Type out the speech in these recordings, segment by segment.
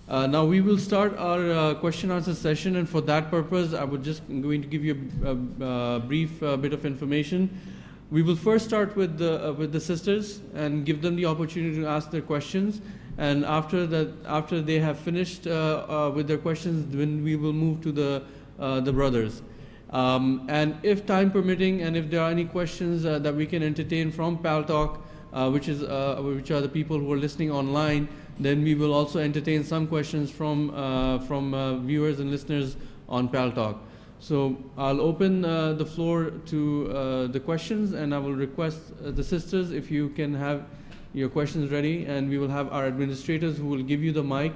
Now we will start our question answer session, and for that purpose I would just going to give you a brief bit of information. We will first start with the sisters and give them the opportunity to ask their questions, and after they have finished with their questions, then we will move to the brothers. And if time permitting, and if there are any questions that we can entertain from Paltalk, which are the people who are listening online, then we will also entertain some questions from viewers and listeners on Paltalk. So I'll open the floor to the questions, and I will request the sisters if you can have your questions ready, and we will have our administrators who will give you the mic,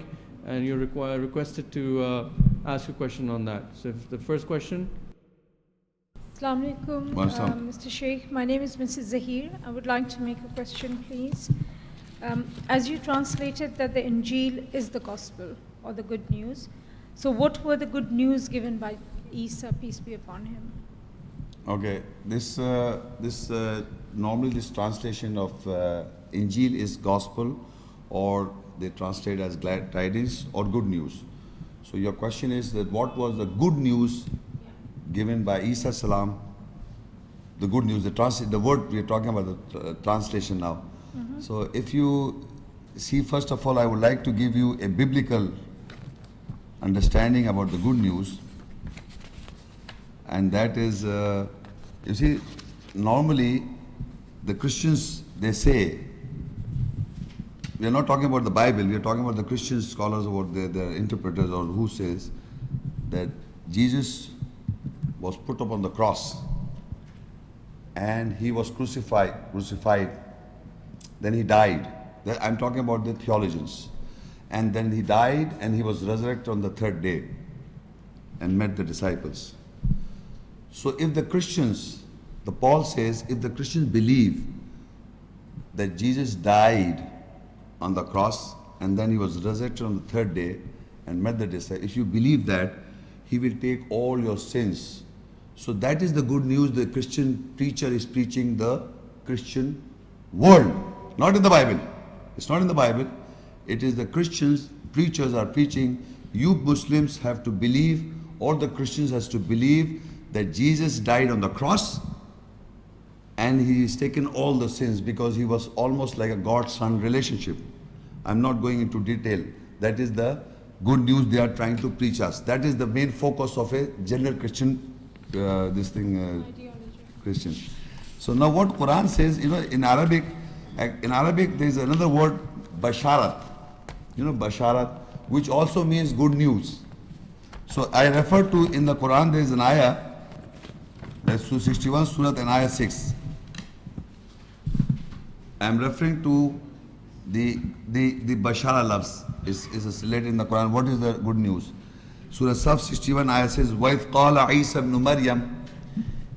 and you're requested to ask a question on that. So if the first question. Assalamu alaikum, Mr. Shaikh. My name is Mrs. Zahir. I would like to make a question, please. As you translated that the Injeel is the gospel or the good news, so what were the good news given by Isa, peace be upon him? Okay, normally this translation of Injeel is gospel, or they translate as glad tidings or good news. So your question is that what was the good news given by Isa salam? The good news, the word we are talking about, the translation now. Mm-hmm. So if you see, first of all, I would like to give you a biblical understanding about the good news, and that is, you see, normally the Christians, they say, we are not talking about the Bible, we are talking about the Christian scholars or the interpreters, or who says that Jesus was put up on the cross and he was crucified, then he died. I'm talking about the theologians. And then he died and he was resurrected on the third day and met the disciples. So if the Christians, Paul says, if the Christians believe that Jesus died on the cross and then he was resurrected on the third day and met the disciples, if you believe that, he will take all your sins. So that is the good news the Christian preacher is preaching the Christian world, not in the Bible. It's not in the Bible. It is the Christians, preachers are preaching, you Muslims have to believe, or the Christians has to believe that Jesus died on the cross and he has taken all the sins, because he was almost like a God-son relationship. I'm not going into detail. That is the good news they are trying to preach us. That is the main focus of a general Christian Christian. So now what Quran says, in Arabic there is another word, basharat. Basharat, which also means good news. So I refer to, in the Quran there is an ayah, that's 261 Surah and ayah 6. I am referring to the bashara loves is related in the Quran. What is the good news? Surah As-Saff 61 ayah says, وَإِذْ قَالَ عِيسَى ibn Maryam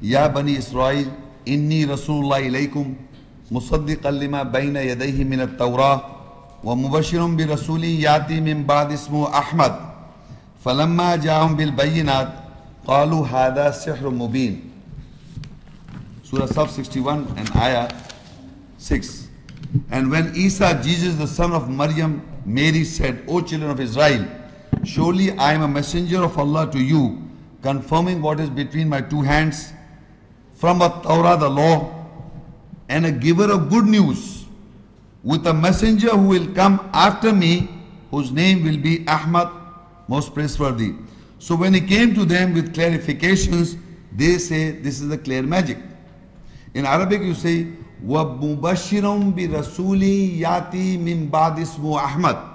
يَا بَنِي إِسْرَائِيلَ إِنِّي رَسُولُ اللَّهِ إِلَيْكُمْ مُصَدِّقًا لِمَا بَيْنَ يَدَيْهِ مِنَ التَّوْرَاةِ وَمُبَشِّرٌ بِرَسُولٍ يَأْتِي مِنْ بَعْدِ اسْمُهُ أَحْمَدُ فَلَمَّا جَاءَهُم بِالْبَيِّنَاتِ قَالُوا هَذَا سِحْرٌ مُبِينٌ. Surah As-Saff 61 and ayah 6. And when Isa, Jesus the son of Maryam, Mary said, O children of Israel, surely I am a messenger of Allah to you, confirming what is between my two hands, from At-Taurah the law, and a giver of good news, with a messenger who will come after me, whose name will be Ahmad, most praiseworthy. So when he came to them with clarifications, they say this is a clear magic. In Arabic you say, وَمُبَشِّرٌ بِرَسُولٍ يَأْتِي مِنْ بَعْدِ اسْمُهُ أَحْمَدُ.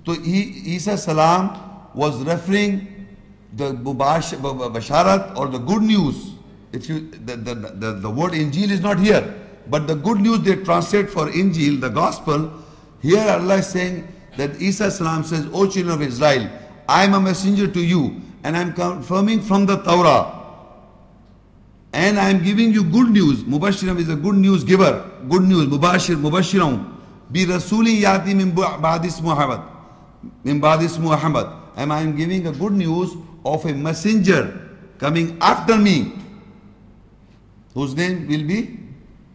So Isa salam was referring the basharat, or the good news. If you the word Injeel is not here, but the good news they translate for Injeel, the gospel. Here Allah is saying that Isa salam says, O children of Israel, I am a messenger to you, and I am confirming from the Torah, and I am giving you good news. Mubashiram is a good news giver. Good news. Mubashiram. Bi Rasuli Yati min Ba'dis Muhammad. Min Ba'dis Muhammad. And I am giving a good news of a messenger coming after me, whose name will be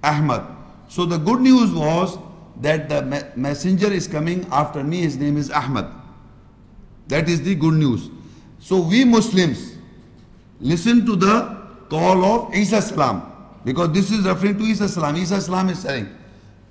Ahmad. So the good news was that the messenger is coming after me, his name is Ahmad. That is the good news. So we Muslims listen to the call of Isa salam, because this is referring to Isa salam. Isa salam is saying,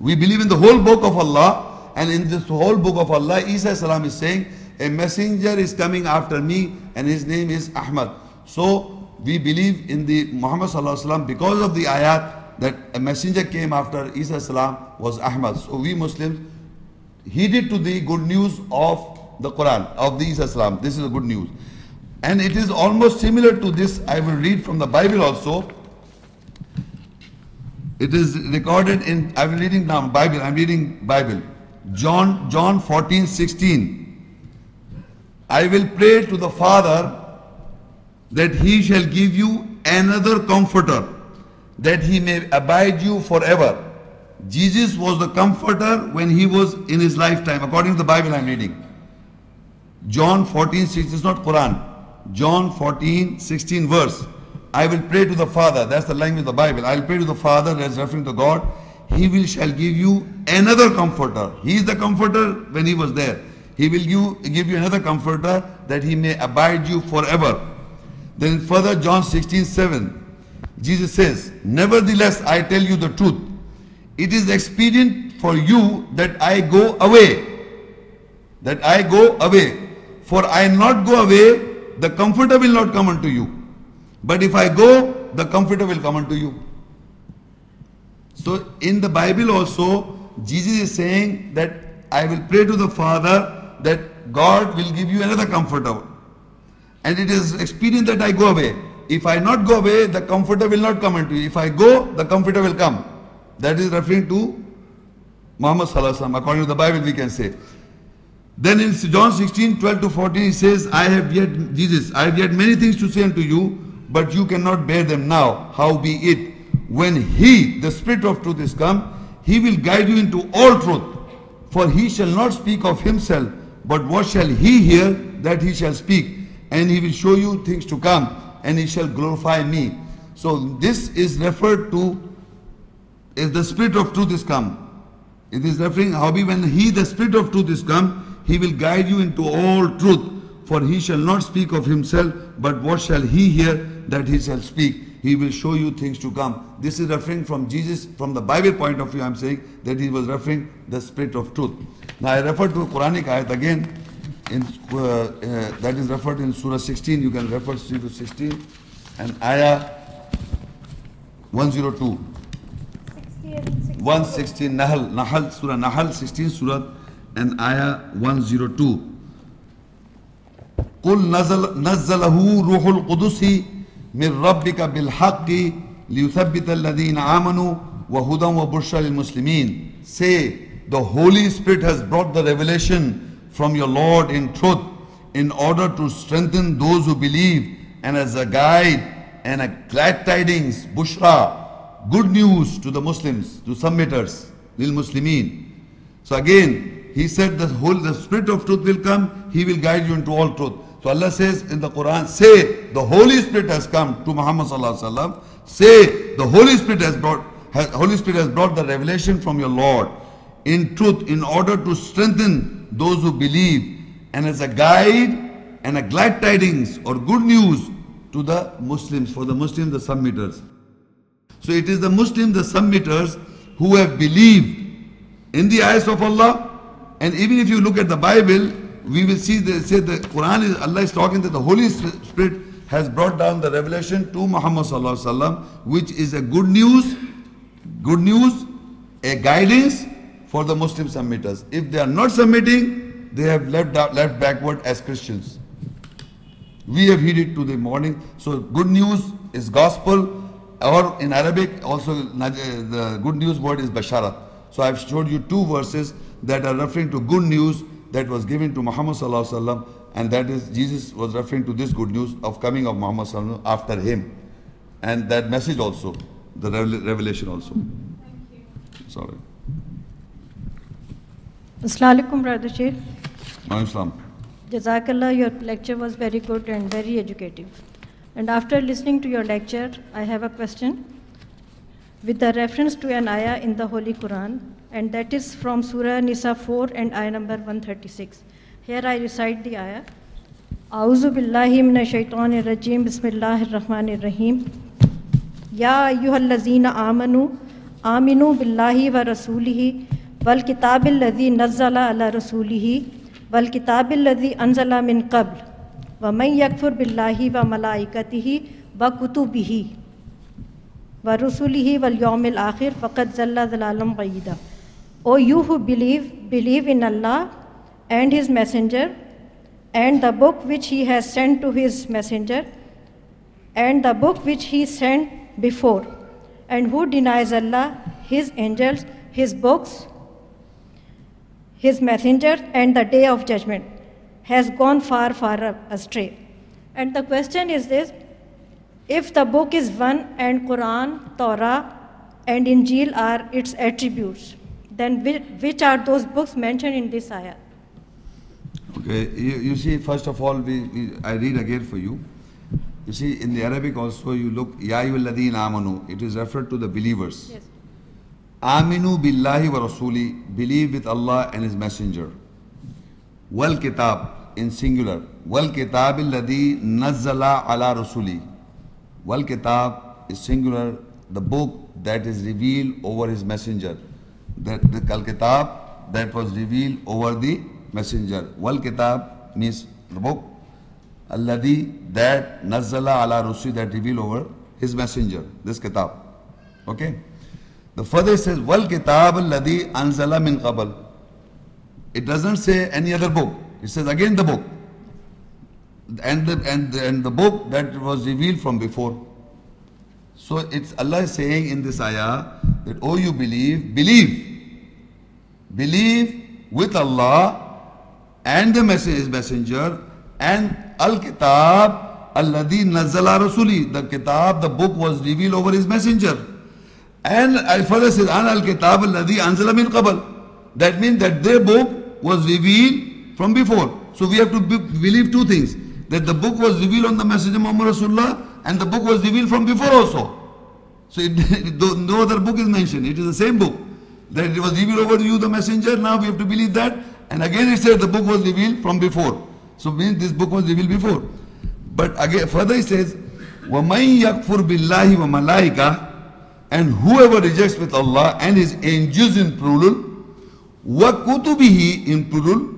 we believe in the whole book of Allah, and in this whole book of Allah, Isa salam is saying, a messenger is coming after me and his name is Ahmad. So we believe in the Muhammad sallallahu alaihi wasallam because of the ayat that a messenger came after Isa salam was Ahmad. So we Muslims heeded to the good news of the Quran, of the Isa salam. This is a good news. And it is almost similar to this. I will read from the Bible also. It is recorded in, I am reading now Bible, I am reading Bible. John 14:16. I will pray to the Father that he shall give you another comforter, that he may abide you forever. Jesus was the comforter when he was in his lifetime, according to the Bible I am reading. John 14:16, it's not Quran. John 14:16 verse. I will pray to the Father, that's the language of the Bible. I will pray to the Father, that's referring to God. He shall give you another comforter. He is the comforter when he was there. He will give you another comforter, that he may abide you forever. Then further, John 16:7, Jesus says, nevertheless I tell you the truth. It is expedient for you that I go away. That I go away. For I not go away, the comforter will not come unto you. But if I go, the comforter will come unto you. So in the Bible also, Jesus is saying that I will pray to the Father that God will give you another comforter. And it is expedient that I go away. If I not go away, the comforter will not come unto you. If I go, the comforter will come. That is referring to Muhammad sallallahu alaihi wasallam. According to the Bible, we can say. Then in John 16:12-14, he says, I have yet many things to say unto you, but you cannot bear them now. Howbeit, when he, the Spirit of truth, is come, he will guide you into all truth. For he shall not speak of himself, but what shall he hear, that he shall speak. And he will show you things to come, and he shall glorify me. So this is referred to, if the Spirit of truth is come. It is referring, howbeit when he, the Spirit of truth, is come, he will guide you into all truth. For he shall not speak of himself, but what shall he hear, that he shall speak. He will show you things to come. This is referring from Jesus, from the Bible point of view. I am saying that he was referring the Spirit of truth. Now I refer to Quranic ayat again, that is referred in Surah 16. You can refer to 16 and ayah 102. 116, Nahl, Surah Nahl 16, Surah and ayah 102. قُلْ نَزَّلَهُ رُوحُ الْقُدُسِ مِنْ رَبِّكَ بِالْحَقِّ لِيُثَبِّتَ الَّذِينَ آمَنُوا وَهُدًى وَبُشْرًى لِلْمُسْلِمِينَ. Say, the Holy Spirit has brought the revelation from your Lord in truth, in order to strengthen those who believe, and as a guide and a glad tidings, bushra, good news to the Muslims, to submitters, lil Muslimin. So again, he said the Spirit of truth will come, he will guide you into all truth. So Allah says in the Quran, say the Holy Spirit has come to Muhammad sallallahu alaihi wasallam. Say the Holy Spirit has brought the revelation from your Lord in truth, in order to strengthen those who believe, and as a guide and a glad tidings or good news to the Muslims, for the Muslims, the submitters. So it is the Muslims, the submitters, who have believed in the eyes of Allah. And even if you look at the Bible, we will see they say the Quran is, Allah is talking that the Holy Spirit has brought down the revelation to Muhammad sallallahu alaihi wasallam, which is a good news, a guidance for the Muslim submitters. If they are not submitting, they have left backward as Christians. We have heeded to the morning. So good news is gospel, or in Arabic also the good news word is basharat. So I have showed you two verses that are referring to good news that was given to Muhammad sallallahu alaihi wasallam, and that is Jesus was referring to this good news of coming of Muhammad sallallahu alaihi wasallam after him, and that message also, the revelation also. Thank you. Sorry. Assalamu alaikum, Brother Shaikh. Islam. Jazakallah, your lecture was very good and very educative. And after listening to your lecture, I have a question. With the reference to an ayah in the Holy Quran and that is from Surah Nisa 4 and ayah number 136. Here I recite the ayah. A'udhu billahi minash shaitanir rajim. Bismillahir rahmanir rahim. Ya ayyuhallazina amanu aminu billahi wa rasulihi wal kitabil ladhi nazzala ala rasulihi wal kitabil ladhi anzala min qabl wa man yakfur billahi wa malaikatihi wa kutubihi wa rusulihi wal yawmil akhir faqad zalla dhalalan ba'ida. O you who believe in Allah and His Messenger and the book which He has sent to His Messenger and the book which He sent before, and who denies Allah, His angels, His books, His messengers, and the day of judgment, has gone far astray. And the question is this: if the book is one and Quran, Torah, and Injeel are its attributes, then which are those books mentioned in this ayah? Okay, you see, first of all, I read again for you. You see, in the Arabic also, you look, Ya ayyuhalladhina amanu, it is referred to the believers. Yes. Aminu billahi wa rasuli, believe with Allah and His Messenger. Wal kitab, in singular. Wal kitab alladhi nazzala ala rasuli. Wal kitab is singular, the book that is revealed over His Messenger. The Al-Kitab that was revealed over the Messenger. Wal kitab means the book. Alladhi, that nazzala ala rusuli, that revealed over His Messenger, this kitab. Okay? The further says, wal kitab alladhi anzala min qabl. It doesn't say any other book. It says again the book. And the book that was revealed from before. So it's Allah is saying in this ayah that, oh, you believe with Allah and His Messenger and Al-Kitab alladhi nazzala rasuli. The kitab, the book was revealed over His Messenger. And I further says, An Al-Kitab alladhi anzala min qabl. That means that their book was revealed from before. So we have to believe two things. That the book was revealed on the Messenger Muhammad Rasulullah and the book was revealed from before also. So no other book is mentioned. It is the same book. That it was revealed over to you, the Messenger. Now we have to believe that. And again it says the book was revealed from before. So means this book was revealed before. But again further it says, وَمَنْ يَكْفُرْ بِاللَّهِ وَمَلَائِكَةِ, and whoever rejects with Allah and His angels in plural, وَكُتُبِهِ in plural,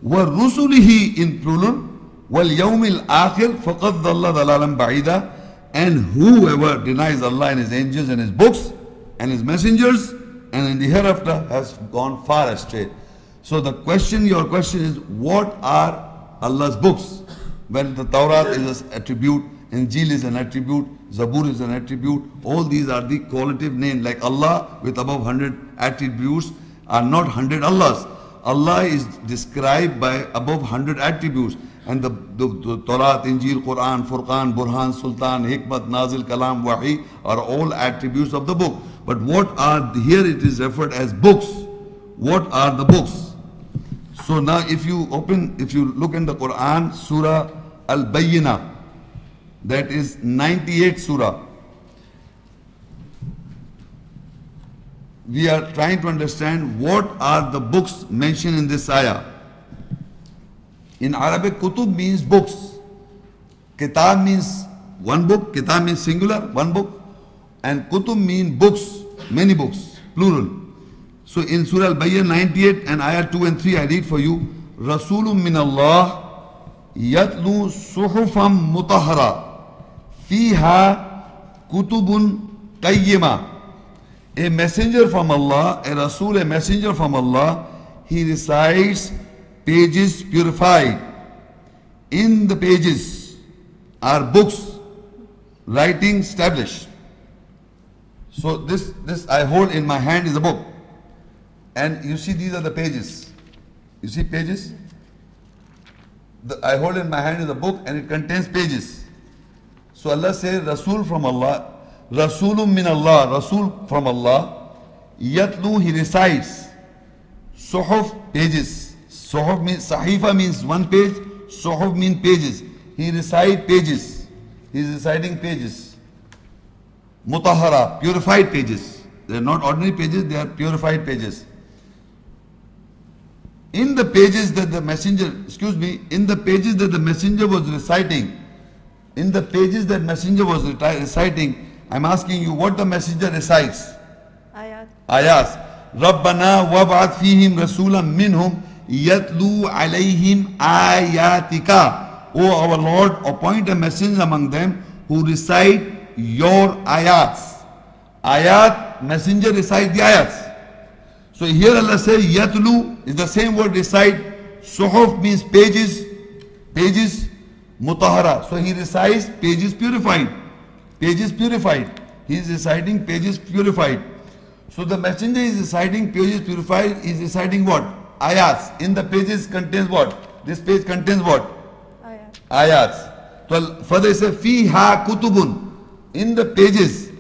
وَرُسُلِهِ in plural, وَالْيَوْمِ الْآخِرِ فَقَدْ ضَلَّ ضَلَالًا بَعِيدًا, and whoever denies Allah and His angels and His books and His messengers and in the hereafter has gone far astray. So your question is, what are Allah's books? When the Torah is an attribute, Injeel is an attribute, Zabur is an attribute, all these are the qualitative names. Like Allah with above 100 attributes are not 100 Allahs. Allah is described by above 100 attributes. And the Torah, Injeel, Quran, Furqan, Burhan, Sultan, Hikmat, Nazil, Kalam, Wahi are all attributes of the book. But what are, here it is referred as books. What are the books? So now if you look in the Quran, Surah Al-Baiyenah, that is 98 surah. We are trying to understand what are the books mentioned in this ayah. In Arabic, kutub means books. Kitab means one book. Kitab means singular, one book. And kutub mean books, many books, plural. So in Surah Al-Baiyenah 98 and ayah 2 and 3, I read for you. Rasulun min Allah yatlu suhufam mutahhara fiha kutubun qayyima. A messenger from Allah, a Rasul, a messenger from Allah, he recites pages purified. In the pages are books, writing established. So this I hold in my hand is a book. And you see these are the pages. You see pages? I hold in my hand is a book and it contains pages. So Allah says, Rasul from Allah, Rasulun min Allah, Rasul from Allah, Yatlu, he recites, Suhuf, pages. Suhuf means, Sahifa means one page, Suhuf means pages. He recites pages. He is reciting pages. Mutahara, purified pages. They are not ordinary pages, they are purified pages. in the pages that the messenger, in the pages that the messenger was reciting, I'm asking you what the messenger recites. Ayat. Rabbana wab'ath fihim rasulan minhum yatlu alayhim ayatika. O our Lord, appoint a messenger among them who recite your ayats. Ayat, messenger recites the ayats. So here Allah says yatlu is the same word recite. Suhuf means pages, mutahara. So he recites pages purified. He is reciting pages purified. So the messenger is reciting pages purified, is reciting what? Ayats. In the pages contains what? This page contains what? Ayats. So further it says fiha kutubun. In the pages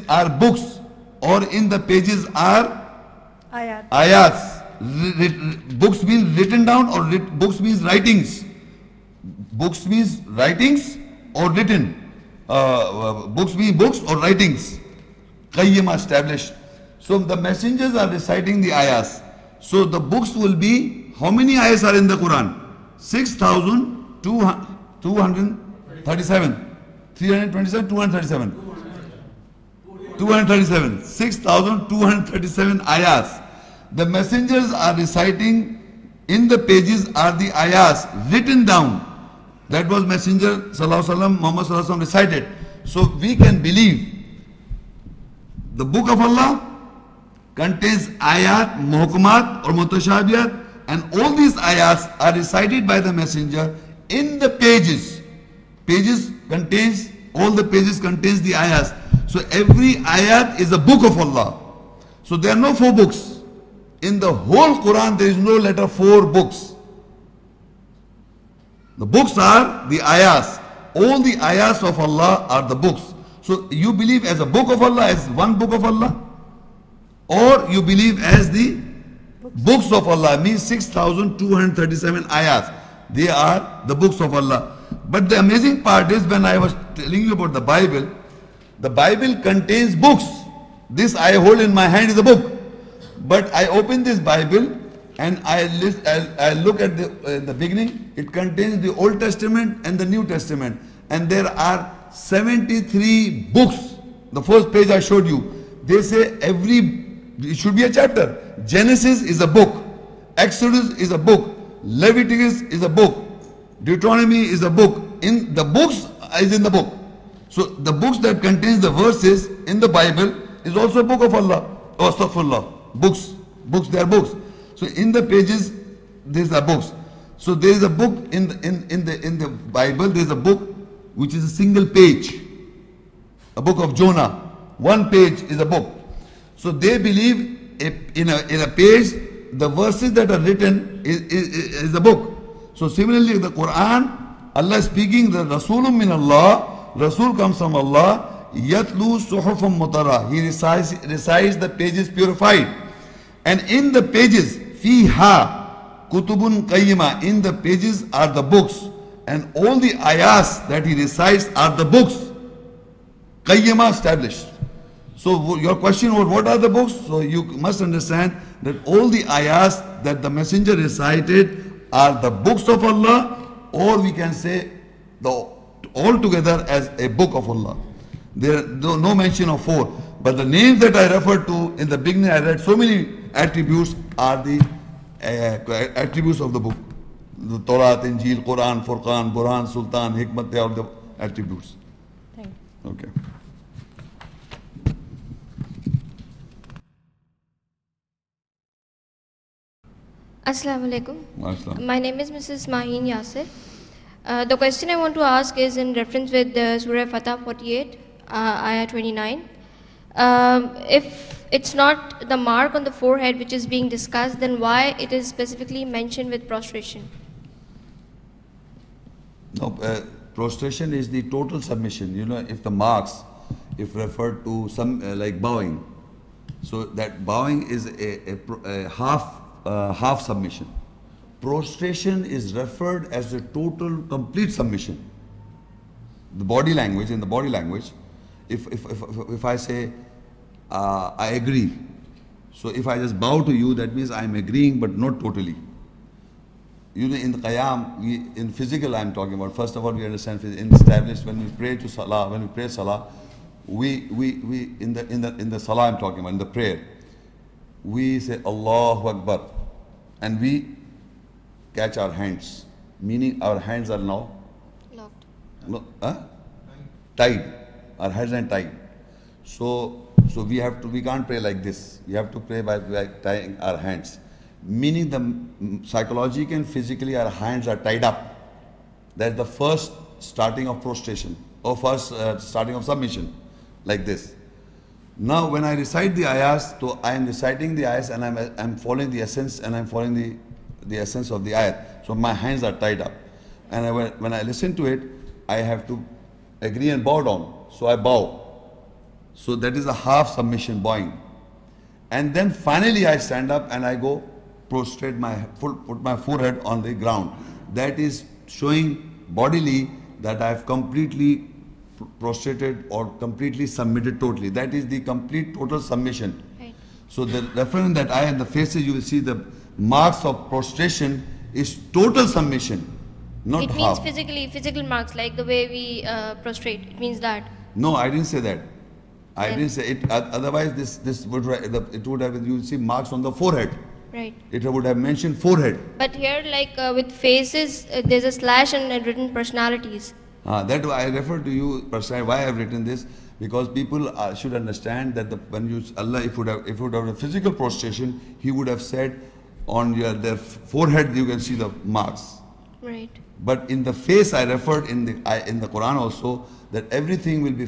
are books, or in the pages are ayats. Books means written down, or books means writings. Books means writings or written. Books mean books or writings. Qayyima, established. So the messengers are reciting the ayahs. So the books will be, how many ayahs are in the Quran? 6,237. 327, 237. 237. 6,237 ayahs. The messengers are reciting, in the pages are the ayahs written down. That was Messenger Sallallahu Alaihi Wasallam, Muhammad Sallallahu Alaihi Wasallam recited. So we can believe the book of Allah contains ayat, muhkamat or mutashabiyat, and all these ayats are recited by the messenger in the pages. All the pages contains the ayats. So every ayat is a book of Allah. So there are no 4 books. In the whole Quran there is no letter 4 books. The books are the ayats. All the ayats of Allah are the books. So you believe as a book of Allah, as one book of Allah, or you believe as the books of Allah, means 6,237 ayats. They are the books of Allah. But the amazing part is, when I was telling you about the Bible contains books. This I hold in my hand is a book. But I open this Bible and I look at the beginning. It contains the Old Testament and the New Testament. And there are 73 books. The first page I showed you. They say it should be a chapter. Genesis is a book. Exodus is a book. Leviticus is a book. Deuteronomy is a book. In the books is in the book. So the books that contains the verses in the Bible is also a book of Allah. Oh, astaghfirullah. Books, they are books. So in the pages, these are books. So there is a book in the Bible. There is a book which is a single page, a book of Jonah. One page is a book. So they believe in a page, the verses that are written is a book. So similarly, the Quran, Allah is speaking, the Rasulun min Allah, Rasul comes from Allah, Yatlu suhufum mutara. He recites the pages purified. And in the pages, fiha kutubun qayyima. In the pages are the books. And all the ayahs that he recites are the books. Qayyima, established. So your question was, what are the books? So you must understand that all the ayahs that the messenger recited are the books of Allah, or we can say all together as a book of Allah. There is no mention of 4. But the names that I referred to in the beginning, I read so many attributes are the attributes of the book. The Torah, Injeel, Quran, Furqan, Burhan, Sultan, Hikmat, they are the attributes. Thank you. Okay. Assalamu alaikum. Assalam. My name is Mrs. Maheen Yasir. The question I want to ask is in reference with Surah Fatah 48, Ayah 29. If it's not the mark on the forehead which is being discussed, then why it is specifically mentioned with prostration? No, prostration is the total submission. You know, if the marks, if referred to some like bowing, so that bowing is a half submission. Prostration is referred as a total, complete submission. In the body language, if I say I agree, So if I just bow to you, that means I am agreeing, but not totally. You know, in the qiyam, in physical I am talking about. First of all, we understand in established when we pray to salah, when we pray salah, we in the salah I'm talking about, in the prayer, we say Allahu Akbar, and we catch our hands, meaning our hands are now Locked. tied. Our hands are tied. So we can't pray like this. We have to pray by tying our hands. Meaning the psychologically and physically our hands are tied up. That's the first starting of prostration, or first starting of submission, like this. Now when I recite the ayahs, so I am reciting the ayahs and I'm following the essence, and I'm following the essence of the ayat. So my hands are tied up. And when I listen to it, I have to agree and bow down. So I bow. So that is a half submission, bowing. And then finally I stand up and I go prostrate put my forehead on the ground. That is showing bodily that I have completely prostrated or completely submitted totally. That is the complete total submission. Right. So the reference that I in the faces, you will see the marks of prostration is total submission, not It half. means physical marks, like the way we prostrate. It means that. No, I didn't say that. I Then- didn't say it. Otherwise, it would have, you will see marks on the forehead. Right. It would have mentioned forehead. But here, like with faces, there's a slash and written personalities. That I refer to you personally. Why I have written this? Because people should understand that when you Allah, if would have a physical prostration, He would have said on their forehead you can see the marks. Right. But in the face, I referred in the Quran also that everything will be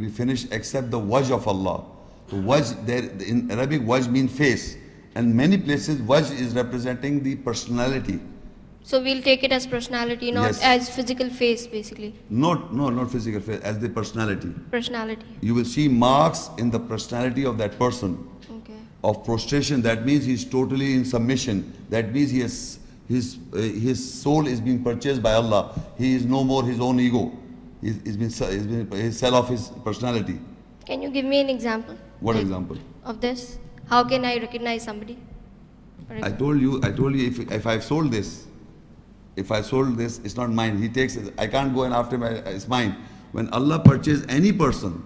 finished except the wajh of Allah. So wajh there in Arabic, wajh means face, and many places wajh is representing the personality. So we'll take it as personality, not Yes. as physical face, basically. Not physical face, as the personality. Personality. You will see marks in the personality of that person Okay. of prostration. That means he's totally in submission. That means his soul is being purchased by Allah. He is no more his own ego. He's sell off his personality. Can you give me an example? What Like, example? of this? How can I recognize somebody? For I example. told you if I've sold this, it's not mine. He takes it. I can't go and after it's mine. When Allah purchases any person,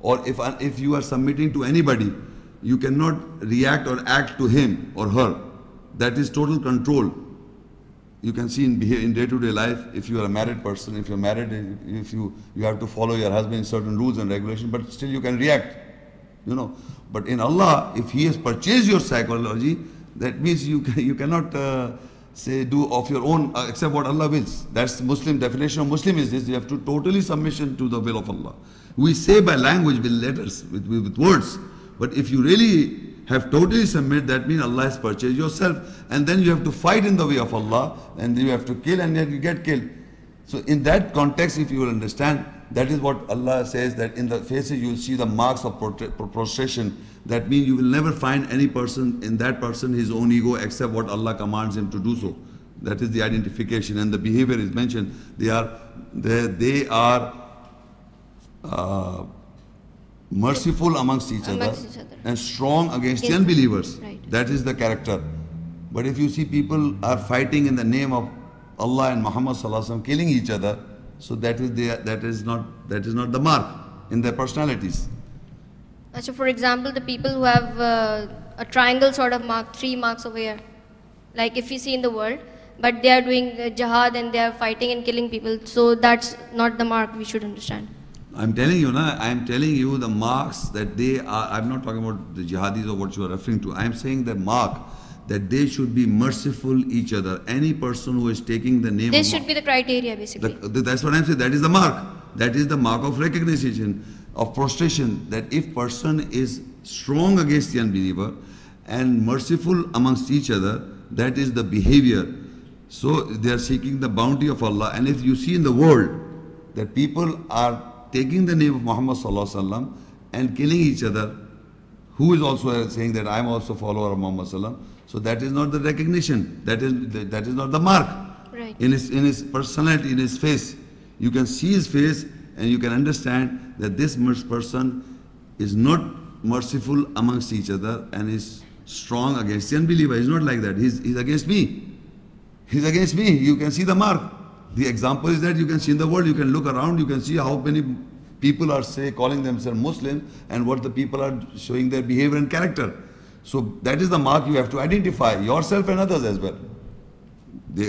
or if you are submitting to anybody, you cannot react or act to him or her. That is total control. You can see in day-to-day life, if you are a married person, if you're married, if you have to follow your husband in certain rules and regulations, but still you can react, you know. But in Allah, if He has purchased your psychology, that means you cannot say do of your own except what Allah wills. That's Muslim definition of Muslim is this: you have to totally submission to the will of Allah. We say by language, with letters, with words, but if you really have totally submit, that means Allah has purchased yourself, and then you have to fight in the way of Allah, and you have to kill, and then you get killed. So in that context, if you will understand, that is what Allah says, that in the faces you will see the marks of prostration. That means you will never find any person in that person his own ego except what Allah commands him to do so. That is the identification, and the behavior is mentioned. They are merciful amongst each other and strong against the unbelievers. Right. That is the character. But if you see people are fighting in the name of Allah and Muhammad Sallallahu Alaihi Wasallam, killing each other, so that is not the mark in their personalities. So for example, the people who have a triangle sort of mark, 3 marks over here, like if you see in the world, but they are doing jihad and they are fighting and killing people, so that's not the mark we should understand. I'm telling you the marks that they are. I'm not talking about the jihadis or what you are referring to. I'm saying the mark that they should be merciful each other. Any person who is taking the name This of should be the criteria, basically. that's what I'm saying. That is the mark. That is the mark of recognition, of prostration. That if person is strong against the unbeliever and merciful amongst each other, that is the behavior. So they are seeking the bounty of Allah. And if you see in the world that people are taking the name of Muhammad Sallallahu Alaihi Wasallam and killing each other, who is also saying that I am also follower of Muhammad Sallallahu Alaihi Wasallam. So that is not the recognition. That is not the mark. Right. In his personality, in his face, you can see his face and you can understand that this person is not merciful amongst each other and is strong against the unbeliever. He's not like that. He's against me. He's against me. You can see the mark. The example is that you can see in the world, you can look around, you can see how many people are, say, calling themselves Muslim, and what the people are showing their behavior and character. So that is the mark you have to identify, yourself and others as well.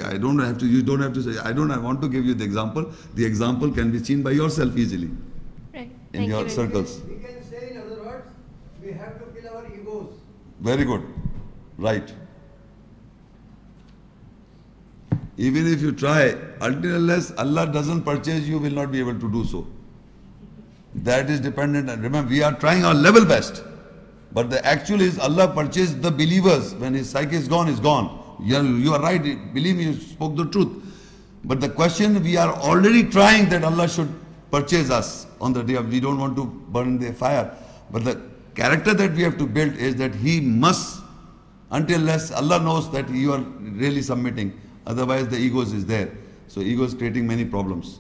I don't have to, you don't have to say, I want to give you the example. The example can be seen by yourself easily. Right. In your circles. We can say, in other words, we have to kill our egos. Very good. Right. Even if you try, until unless Allah doesn't purchase, you will not be able to do so. That is dependent. And remember, we are trying our level best. But the actual is Allah purchased the believers. When his psyche is gone, is gone. You are right. Believe me, you spoke the truth. But the question, we are already trying that Allah should purchase us on the day of, we don't want to burn the fire. But the character that we have to build is that he must, until unless Allah knows that you are really submitting. Otherwise the egos is there. So ego is creating many problems.